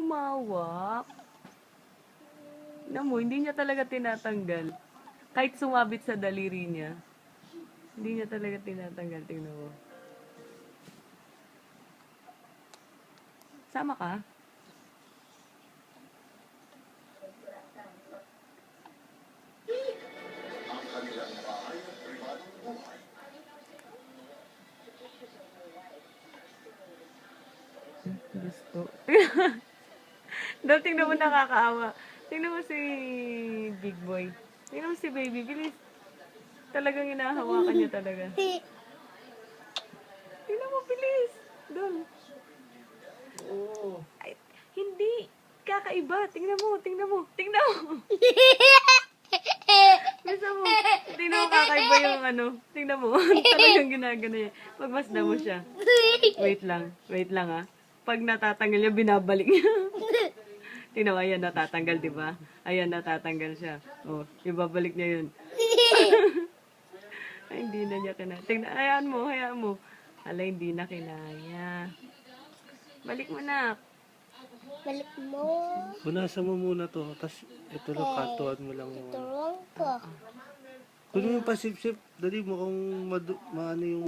Lumawak. Tignan mo, hindi niya talaga tinatanggal. Kahit sumabit sa daliri niya, hindi niya talaga tinatanggal. Tingnan mo. Sama ka? Gusto. Daw, tingnan mo, nakakaawa. Tingnan mo si Big Boy. Tingnan mo si Baby. Bilis. Talagang hinahawakan niya talaga. Tingnan mo, bilis. Doon. Oo. Ay, hindi. Kakaiba. Tingnan mo, tingnan mo, tingnan mo. Bisa mo. Tingnan mo, kakaiba yung ano. Tingnan mo. Talagang ginagano niya. Pagmasda mo siya. Wait lang. Wait lang ah. Pag natatanggal niya, binabalik niya. Tingnan mo, ayan, natatanggal, di ba? Ayan, natatanggal siya. Oh, ibabalik niya yun. Ay, hindi na niya kinaya. Tingnan, hayaan mo, hayaan mo. Hala, hindi na kinaya. Balik mo na. Balik mo. Punasan mo muna to. Tapos ito lang, katuan mo lang yung ano. Turong ko. Kunin mo yung pasip-sip. Dali mo kung maano yung